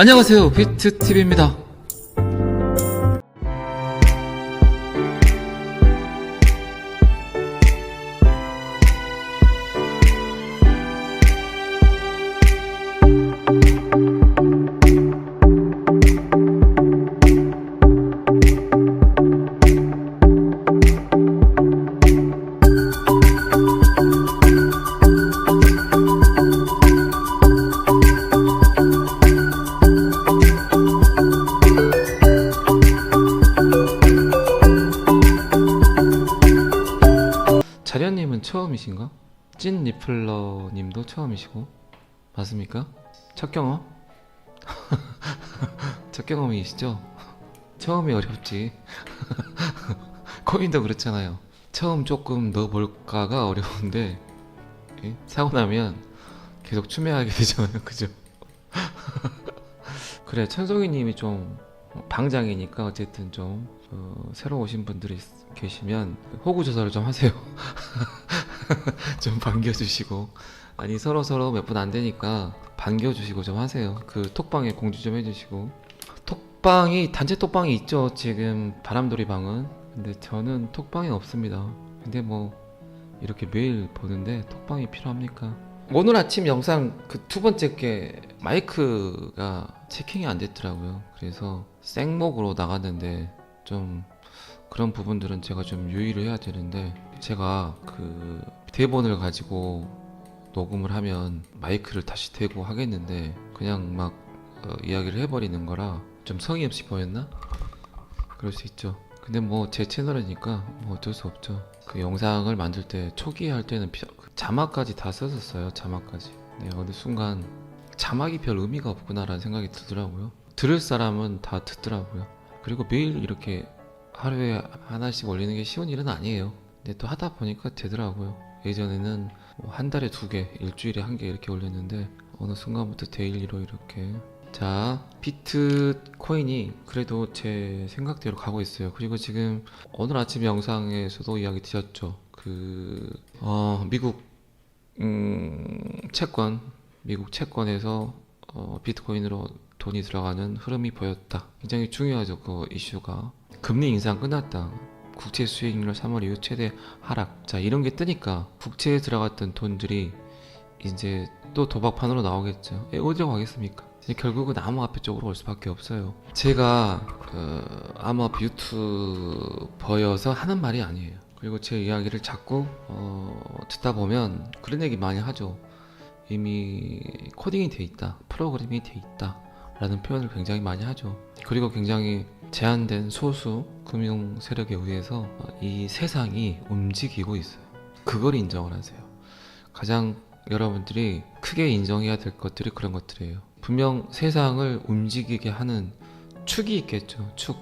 안녕하세요, 비트TV입니다. 자련님은 처음이신가? 찐 리플러님도 처음이시고 맞습니까? 첫 경험? 첫 경험이시죠? 처음이 어렵지. 코인도 그렇잖아요. 처음 조금 넣어볼까가 어려운데 사고 나면 계속 추매하게 되잖아요. 그죠? 그래, 천송이님이 좀 방장이니까 어쨌든 좀 새로 오신 분들이 계시면 호구 조사를 좀 하세요. 좀 반겨주시고, 아니 서로 몇 분 안 되니까 반겨주시고 좀 하세요. 그 톡방에 공지 좀 해주시고. 톡방이 단체 톡방이 있죠, 지금 바람돌이 방은. 근데 저는 톡방이 없습니다. 근데 뭐 이렇게 매일 보는데 톡방이 필요합니까? 오늘 아침 영상 그 두 번째 게 마이크가 체킹이 안 됐더라고요. 그래서 생목으로 나갔는데 좀 그런 부분들은 제가 좀 유의를 해야 되는데, 제가 그 대본을 가지고 녹음을 하면 마이크를 다시 대고 하겠는데 그냥 막 이야기를 해버리는 거라 좀 성의 없이 보였나? 그럴 수 있죠. 근데 뭐 제 채널이니까 뭐 어쩔 수 없죠. 그 영상을 만들 때 초기에 할 때는 자막까지 다 썼었어요. 자막까지. 네, 어느 순간 자막이 별 의미가 없구나라는 생각이 들더라고요. 들을 사람은 다 듣더라고요. 그리고 매일 이렇게 하루에 하나씩 올리는 게 쉬운 일은 아니에요. 근데 또 하다 보니까 되더라고요. 예전에는 한 달에 2개, 일주일에 1개 이렇게 올렸는데 어느 순간부터 데일리로 이렇게. 자, 비트코인이 그래도 제 생각대로 가고 있어요. 그리고 지금 오늘 아침 영상에서도 이야기 드렸죠. 미국 채권, 미국 채권에서 비트코인으로 돈이 들어가는 흐름이 보였다. 굉장히 중요하죠. 그 이슈가. 금리 인상 끝났다. 국채 수익률 3월 이후 최대 하락. 자, 이런 게 뜨니까 국채에 들어갔던 돈들이 이제 또 도박판으로 나오겠죠. 어디로 가겠습니까? 이제 결국은 암호화폐 쪽으로 올 수밖에 없어요. 제가 암호화폐 유튜버여서 하는 말이 아니에요. 그리고 제 이야기를 자꾸 듣다 보면 그런 얘기 많이 하죠. 이미 코딩이 돼 있다, 프로그램이 돼 있다 라는 표현을 굉장히 많이 하죠. 그리고 굉장히 제한된 소수 금융 세력에 의해서 이 세상이 움직이고 있어요. 그걸 인정을 하세요. 가장 여러분들이 크게 인정해야 될 것들이 그런 것들이에요. 분명 세상을 움직이게 하는 축이 있겠죠. 축.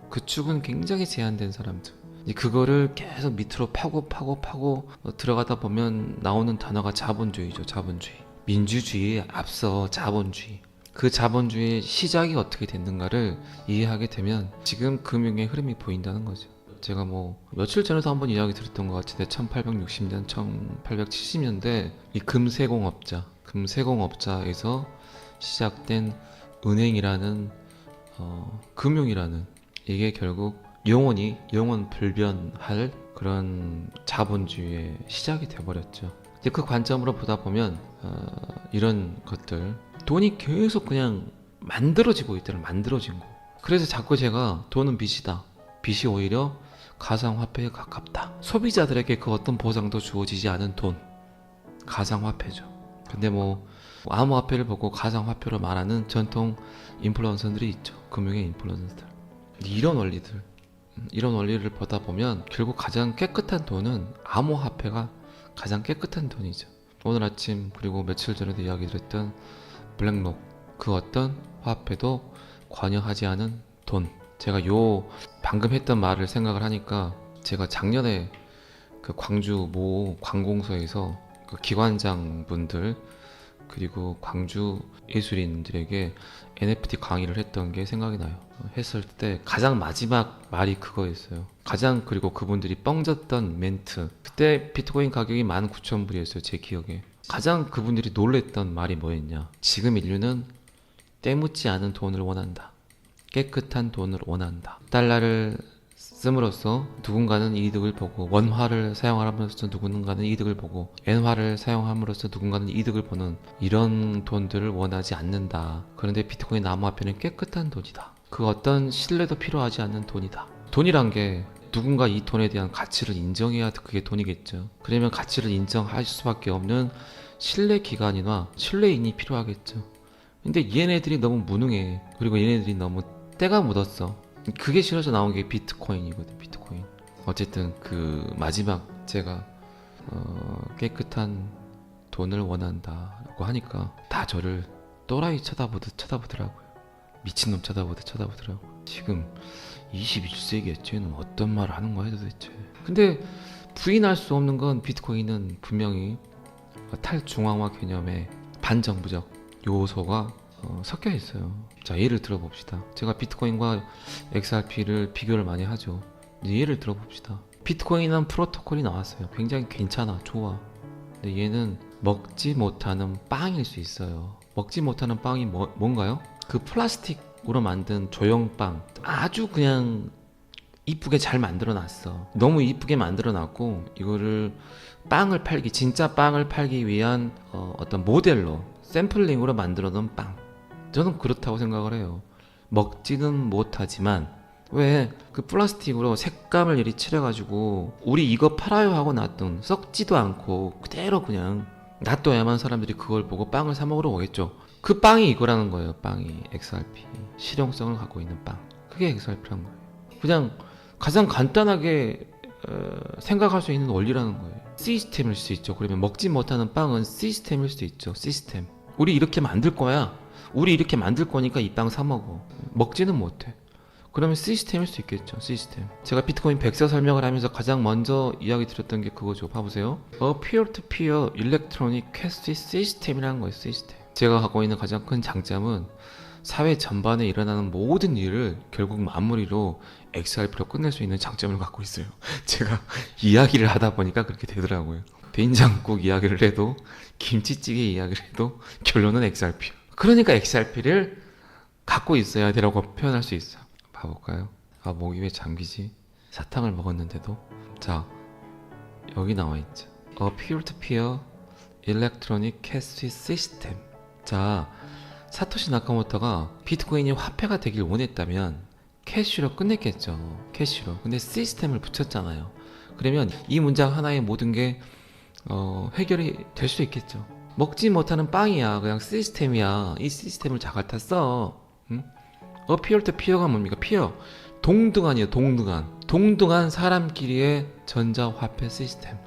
그 축은 굉장히 제한된 사람들. 그거를 계속 밑으로 파고 들어가다 보면 나오는 단어가 자본주의죠. 자본주의. 민주주의에 앞서 자본주의. 그 자본주의의 시작이 어떻게 됐는가를 이해하게 되면 지금 금융의 흐름이 보인다는 거죠. 제가 뭐 며칠 전에도 한번 이야기 드렸던 것 같은데 1860년, 1870년대 이 금세공업자에서 시작된 은행이라는 금융이라는, 이게 결국 영원 불변할 그런 자본주의의 시작이 돼버렸죠. 이제 그 관점으로 보다 보면 이런 것들, 돈이 계속 그냥 만들어지고 있다는, 만들어진 거. 그래서 자꾸 제가 돈은 빚이다, 빚이 오히려 가상화폐에 가깝다, 소비자들에게 그 어떤 보상도 주어지지 않은 돈, 가상화폐죠. 근데 뭐 암호화폐를 보고 가상화폐로 말하는 전통 인플루언서들이 있죠. 금융의 인플루언서들. 이런 원리를 보다 보면 결국 가장 깨끗한 돈은 암호화폐가 가장 깨끗한 돈이죠. 오늘 아침 그리고 며칠 전에도 이야기 드렸던 블랙록, 그 어떤 화폐도 관여하지 않은 돈. 제가 방금 했던 말을 생각을 하니까, 제가 작년에 그 광주 모 관공서에서 그 기관장 분들 그리고 광주 예술인들에게 NFT 강의를 했던 게 생각이 나요. 했을 때 가장 마지막 말이 그거였어요. 그리고 그분들이 뻥졌던 멘트. 그때 비트코인 가격이 19,000불이었어요. 제 기억에. 가장 그분들이 놀랬던 말이 뭐였냐. 지금 인류는 때묻지 않은 돈을 원한다. 깨끗한 돈을 원한다. 달러를 씀으로써 누군가는 이득을 보고, 원화를 사용함으로써 누군가는 이득을 보고, 엔화를 사용함으로써 누군가는 이득을 보는 이런 돈들을 원하지 않는다. 그런데 비트코인 암호화폐는 깨끗한 돈이다. 그 어떤 신뢰도 필요하지 않는 돈이다. 돈이란 게 누군가 이 돈에 대한 가치를 인정해야 그게 돈이겠죠. 그러면 가치를 인정할 수밖에 없는 신뢰 기관이나 신뢰인이 필요하겠죠. 근데 얘네들이 너무 무능해. 그리고 얘네들이 너무 때가 묻었어. 그게 싫어서 나온 게 비트코인이거든. 비트코인. 어쨌든 그 마지막 제가 깨끗한 돈을 원한다라고 하니까 다 저를 또라이 쳐다보더라고요. 미친놈 쳐다보더라고요. 지금 21세기에 쟤는 어떤 말을 하는 거야 도대체. 근데 부인할 수 없는 건 비트코인은 분명히 탈중앙화 개념의 반정부적 요소가 섞여 있어요. 자, 예를 들어봅시다. 제가 비트코인과 XRP를 비교를 많이 하죠. 이제 예를 들어봅시다. 비트코인은 프로토콜이 나왔어요. 굉장히 괜찮아, 좋아. 근데 얘는 먹지 못하는 빵일 수 있어요. 먹지 못하는 빵이 뭔가요? 그 플라스틱으로 만든 조형빵, 아주 그냥 이쁘게 잘 만들어 놨어. 너무 이쁘게 만들어 놨고, 이거를 빵을 팔기, 진짜 빵을 팔기 위한 어떤 모델로 샘플링으로 만들어 놓은 빵. 저는 그렇다고 생각을 해요. 먹지는 못하지만 왜 그 플라스틱으로 색감을 이리 칠해가지고 우리 이거 팔아요 하고 놨던, 썩지도 않고 그대로 그냥 놔둬야만 사람들이 그걸 보고 빵을 사 먹으러 오겠죠. 그 빵이 이거라는 거예요. 빵이 XRP, 실용성을 갖고 있는 빵. 그게 XRP라는 거예요. 그냥 가장 간단하게 생각할 수 있는 원리라는 거예요. 시스템일 수 있죠. 그러면 먹지 못하는 빵은 시스템일 수 있죠. 시스템. 우리 이렇게 만들 거야. 우리 이렇게 만들 거니까 이 빵 사 먹어. 먹지는 못해. 그러면 시스템일 수 있겠죠. 시스템. 제가 비트코인 백서 설명을 하면서 가장 먼저 이야기 드렸던 게 그거죠. 봐보세요. peer-to-peer electronic cash system이라는 거예요. 시스템. 제가 갖고 있는 가장 큰 장점은 사회 전반에 일어나는 모든 일을 결국 마무리로 XRP로 끝낼 수 있는 장점을 갖고 있어요. 제가 이야기를 하다 보니까 그렇게 되더라고요. 된장국 이야기를 해도, 김치찌개 이야기를 해도 결론은 XRP. 그러니까 XRP를 갖고 있어야 되라고 표현할 수 있어요. 봐볼까요? 아, 목이 왜 잠기지? 사탕을 먹었는데도. 자, 여기 나와 있죠. peer-to-peer electronic cash system. 자, 사토시 나카모토가 비트코인이 화폐가 되길 원했다면 캐시로 끝냈겠죠. 캐시로. 근데 시스템을 붙였잖아요. 그러면 이 문장 하나에 모든 게 해결이 될 수 있겠죠. 먹지 못하는 빵이야. 그냥 시스템이야. 이 시스템을 잘 갖다 써. 응? peer-to-peer가 뭡니까? peer. 동등한이에요. 동등한 사람끼리의 전자화폐 시스템.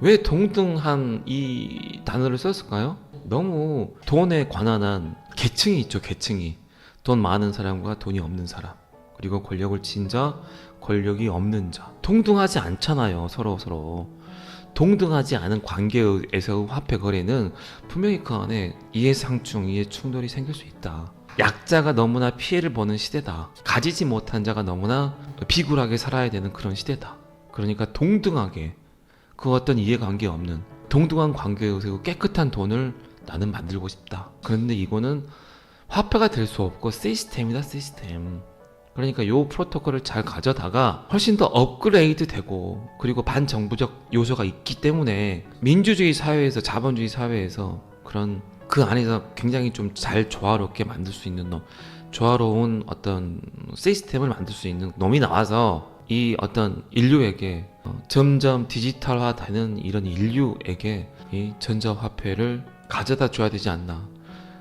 왜 동등한 이 단어를 썼을까요? 너무 돈에 관한한 계층이 있죠. 계층이. 돈 많은 사람과 돈이 없는 사람. 그리고 권력을 쥔 자, 권력이 없는 자. 동등하지 않잖아요. 서로. 동등하지 않은 관계에서의 화폐 거래는 분명히 그 안에 이해상충, 이해충돌이 생길 수 있다. 약자가 너무나 피해를 보는 시대다. 가지지 못한 자가 너무나 비굴하게 살아야 되는 그런 시대다. 그러니까 동등하게, 그 어떤 이해관계 없는 동등한 관계에서 깨끗한 돈을 나는 만들고 싶다. 그런데 이거는 화폐가 될 수 없고 시스템이다. 시스템. 그러니까 요 프로토콜을 잘 가져다가 훨씬 더 업그레이드 되고, 그리고 반정부적 요소가 있기 때문에 민주주의 사회에서, 자본주의 사회에서 그런 그 안에서 굉장히 좀 잘 조화롭게 만들 수 있는 놈, 조화로운 어떤 시스템을 만들 수 있는 놈이 나와서 이 어떤 인류에게 점점 디지털화 되는 이런 인류에게 이 전자화폐를 가져다 줘야 되지 않나.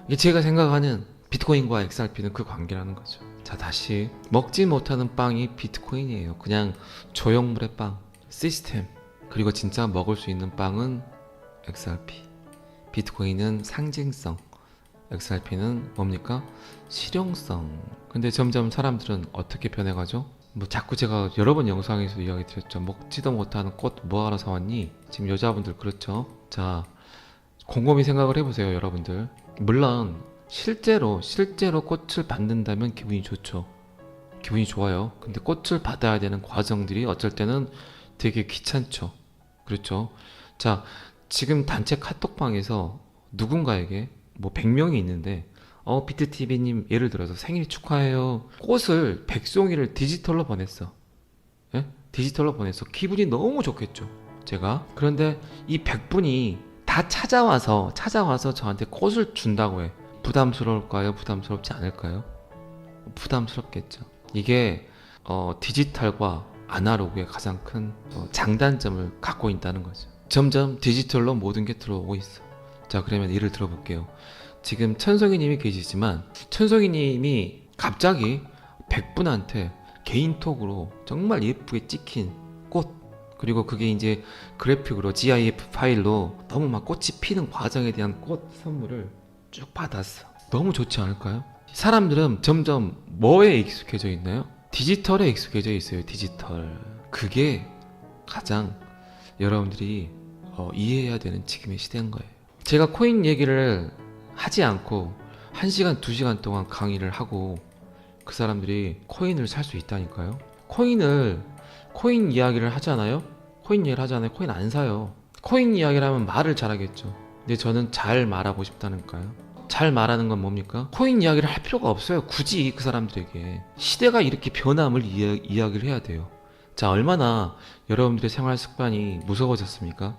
이게 제가 생각하는 비트코인과 XRP는 그 관계라는 거죠. 자, 다시 먹지 못하는 빵이 비트코인이에요. 그냥 조형물의 빵, 시스템. 그리고 진짜 먹을 수 있는 빵은 XRP. 비트코인은 상징성, XRP는 뭡니까? 실용성. 근데 점점 사람들은 어떻게 변해가죠? 뭐 자꾸 제가 여러 번 영상에서 이야기 드렸죠. 먹지도 못하는 꽃 뭐하러 사왔니? 지금 여자분들 그렇죠? 자, 곰곰이 생각을 해보세요, 여러분들. 물론 실제로 꽃을 받는다면 기분이 좋죠. 기분이 좋아요. 근데 꽃을 받아야 되는 과정들이 어쩔 때는 되게 귀찮죠. 그렇죠? 자, 지금 단체 카톡방에서 누군가에게 뭐 100명이 있는데 비트TV님 예를 들어서 생일 축하해요. 꽃을 백송이를 디지털로 보냈어. 예? 디지털로 보냈어. 기분이 너무 좋겠죠. 제가. 그런데 이 100분이 다 찾아와서 저한테 꽃을 준다고 해. 부담스러울까요? 부담스럽지 않을까요? 부담스럽겠죠. 이게 디지털과 아날로그의 가장 큰 장단점을 갖고 있다는 거죠. 점점 디지털로 모든 게 들어오고 있어. 자, 그러면 예를 들어볼게요. 지금 천석이님이 계시지만 천석이님이 갑자기 100분한테 개인톡으로 정말 예쁘게 찍힌 꽃, 그리고 그게 이제 그래픽으로 GIF 파일로 너무 막 꽃이 피는 과정에 대한 꽃 선물을 쭉 받았어. 너무 좋지 않을까요? 사람들은 점점 뭐에 익숙해져 있나요? 디지털에 익숙해져 있어요. 디지털. 그게 가장 여러분들이 이해해야 되는 지금의 시대인 거예요. 제가 코인 얘기를 하지 않고 1시간, 2시간 동안 강의를 하고 그 사람들이 코인을 살 수 있다니까요. 코인 이야기를 하잖아요. 코인 안 사요. 코인 이야기를 하면 말을 잘하겠죠. 근데 저는 잘 말하고 싶다니까요. 잘 말하는 건 뭡니까? 코인 이야기를 할 필요가 없어요. 굳이 그 사람들에게. 시대가 이렇게 변함을 이야기를 해야 돼요. 자, 얼마나 여러분들의 생활 습관이 무서워졌습니까?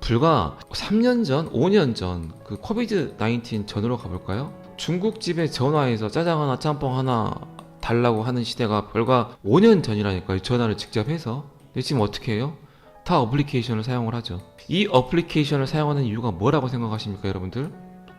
불과 3년 전, 5년 전, 그 코비드 19 전으로 가볼까요? 중국집에 전화해서 짜장 하나, 짬뽕 하나 달라고 하는 시대가 불과 5년 전이라니까요. 전화를 직접 해서. 근데 지금 어떻게 해요? 다 어플리케이션을 사용을 하죠. 이 어플리케이션을 사용하는 이유가 뭐라고 생각하십니까, 여러분들?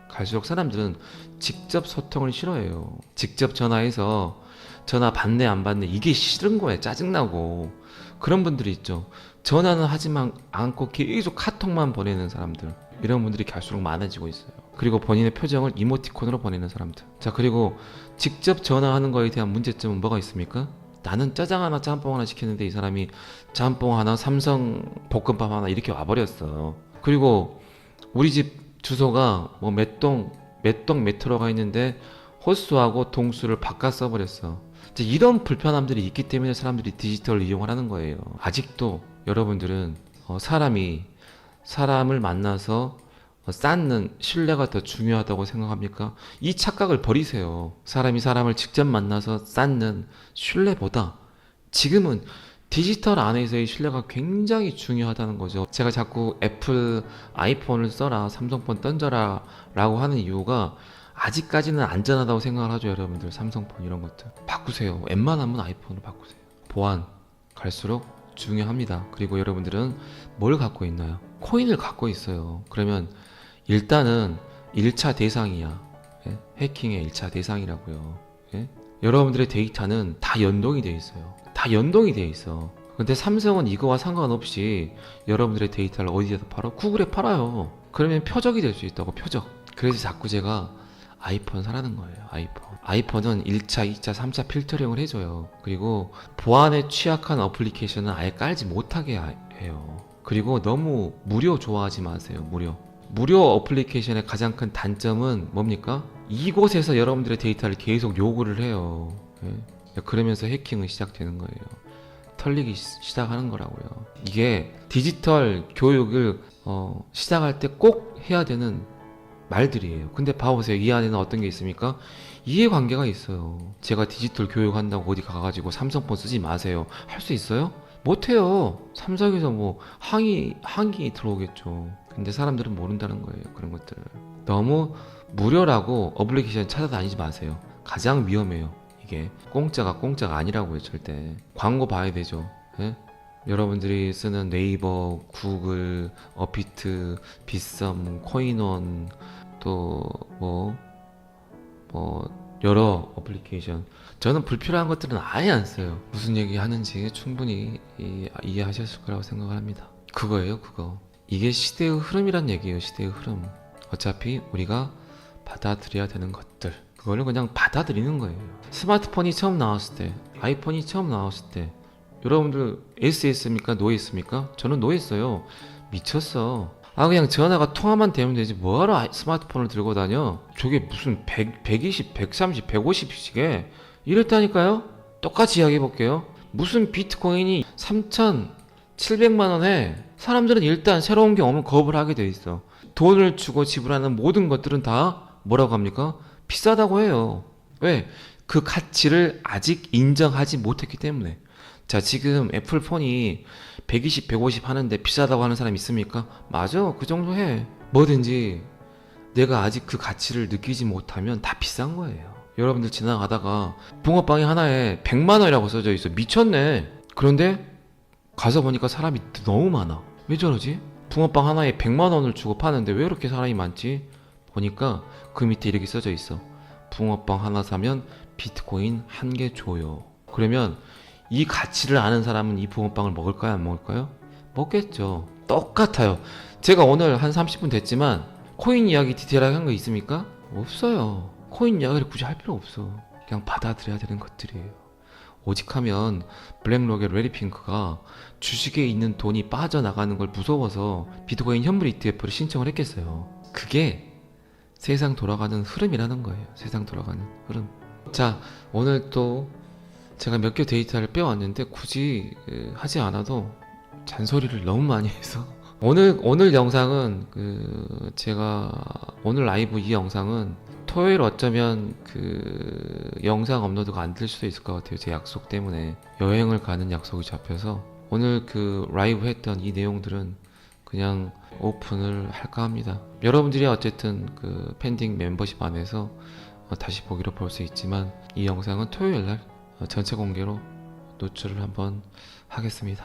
갈수록 사람들은 직접 소통을 싫어해요. 직접 전화해서 전화 받네 안 받네 이게 싫은 거예요. 짜증나고. 그런 분들이 있죠. 전화는 하지만 않고 계속 카톡만 보내는 사람들. 이런 분들이 갈수록 많아지고 있어요. 그리고 본인의 표정을 이모티콘으로 보내는 사람들. 자, 그리고 직접 전화하는 거에 대한 문제점은 뭐가 있습니까? 나는 짜장 하나 짬뽕 하나 시켰는데 이 사람이 짬뽕 하나 삼성 볶음밥 하나 이렇게 와버렸어. 그리고 우리 집 주소가 뭐 몇 동 몇 호로가 있는데 호수하고 동수를 바꿔 써버렸어. 이제 이런 불편함들이 있기 때문에 사람들이 디지털을 이용을 하는 거예요. 아직도 여러분들은 사람을 만나서 쌓는 신뢰가 더 중요하다고 생각합니까? 이 착각을 버리세요. 사람이 사람을 직접 만나서 쌓는 신뢰보다 지금은 디지털 안에서의 신뢰가 굉장히 중요하다는 거죠. 제가 자꾸 애플 아이폰을 써라, 삼성폰 던져라 라고 하는 이유가 아직까지는 안전하다고 생각을 하죠. 여러분들 삼성폰 이런 것들 바꾸세요. 웬만하면 아이폰을 바꾸세요. 보안 갈수록 중요합니다. 그리고 여러분들은 뭘 갖고 있나요? 코인을 갖고 있어요. 그러면 일단은 1차 대상이야. 예? 해킹의 1차 대상이라고요. 예? 여러분들의 데이터는 다 연동이 되어 있어요. 다 연동이 되어 있어. 근데 삼성은 이거와 상관없이 여러분들의 데이터를 어디에서 팔아? 구글에 팔아요. 그러면 표적이 될 수 있다고. 표적. 그래서 자꾸 제가 아이폰 사라는 거예요. 아이폰은 1차, 2차, 3차 필터링을 해줘요. 그리고 보안에 취약한 어플리케이션은 아예 깔지 못하게 해요. 그리고 너무 무료 좋아하지 마세요. 무료 어플리케이션의 가장 큰 단점은 뭡니까? 이곳에서 여러분들의 데이터를 계속 요구를 해요. 예? 그러면서 해킹은 시작되는 거예요. 털리기 시작하는 거라고요. 이게 디지털 교육을 시작할 때 꼭 해야 되는 말들이에요. 근데 봐보세요. 이 안에는 어떤 게 있습니까? 이해관계가 있어요. 제가 디지털 교육한다고 어디 가가지고 삼성폰 쓰지 마세요. 할 수 있어요? 못해요. 삼성에서 뭐 항의 들어오겠죠. 근데 사람들은 모른다는 거예요. 그런 것들을. 너무 무료라고 어플리케이션 찾아다니지 마세요. 가장 위험해요. 이게 공짜가 아니라고요. 절대. 광고 봐야 되죠. 예? 여러분들이 쓰는 네이버, 구글, 어피트, 빗썸, 코인원 또 여러 어플리케이션. 저는 불필요한 것들은 아예 안 써요. 무슨 얘기 하는지 충분히 이해하셨을 거라고 생각을 합니다. 그거예요, 그거. 이게 시대의 흐름이란 얘기예요. 시대의 흐름. 어차피 우리가 받아들여야 되는 것들, 그거를 그냥 받아들이는 거예요. 스마트폰이 처음 나왔을 때, 아이폰이 처음 나왔을 때 여러분들 SS입니까? 노예했습니까? 저는 노예했어요. 미쳤어. 그냥 전화가 통화만 되면 되지 뭐하러 스마트폰을 들고 다녀? 저게 무슨 120, 130, 150씩에 이랬다니까요? 똑같이 이야기해볼게요. 무슨 비트코인이 3,700만 원에 사람들은 일단 새로운 게 오면 거부를 하게 돼 있어. 돈을 주고 지불하는 모든 것들은 다 뭐라고 합니까? 비싸다고 해요. 왜? 그 가치를 아직 인정하지 못했기 때문에. 자, 지금 애플 폰이 120, 150 하는데 비싸다고 하는 사람 있습니까? 맞아, 그 정도 해. 뭐든지 내가 아직 그 가치를 느끼지 못하면 다 비싼 거예요. 여러분들 지나가다가 붕어빵이 하나에 100만 원이라고 써져 있어. 미쳤네. 그런데 가서 보니까 사람이 너무 많아. 왜 저러지? 붕어빵 하나에 100만 원을 주고 파는데 왜 이렇게 사람이 많지? 보니까 그 밑에 이렇게 써져 있어. 붕어빵 하나 사면 비트코인 1개 줘요. 그러면 이 가치를 아는 사람은 이 붕어빵을 먹을까요? 안 먹을까요? 먹겠죠. 똑같아요. 제가 오늘 한 30분 됐지만 코인 이야기 디테일하게 한 거 있습니까? 없어요. 코인 이야기를 굳이 할 필요 없어. 그냥 받아들여야 되는 것들이에요. 오직 하면 블랙록의 레리핑크가 주식에 있는 돈이 빠져나가는 걸 무서워서 비트코인 현물 ETF를 신청을 했겠어요. 그게 세상 돌아가는 흐름이라는 거예요. 세상 돌아가는 흐름. 자, 오늘 또 제가 몇 개 데이터를 빼왔는데 굳이 하지 않아도 잔소리를 너무 많이 해서 오늘 영상은 제가 오늘 라이브 이 영상은 토요일 어쩌면 영상 업로드가 안 될 수도 있을 것 같아요. 제 약속 때문에 여행을 가는 약속이 잡혀서 오늘 라이브 했던 이 내용들은 그냥 오픈을 할까 합니다. 여러분들이 어쨌든 팬딩 멤버십 안에서 다시 보기로 볼 수 있지만 이 영상은 토요일 날 전체 공개로 노출을 한번 하겠습니다.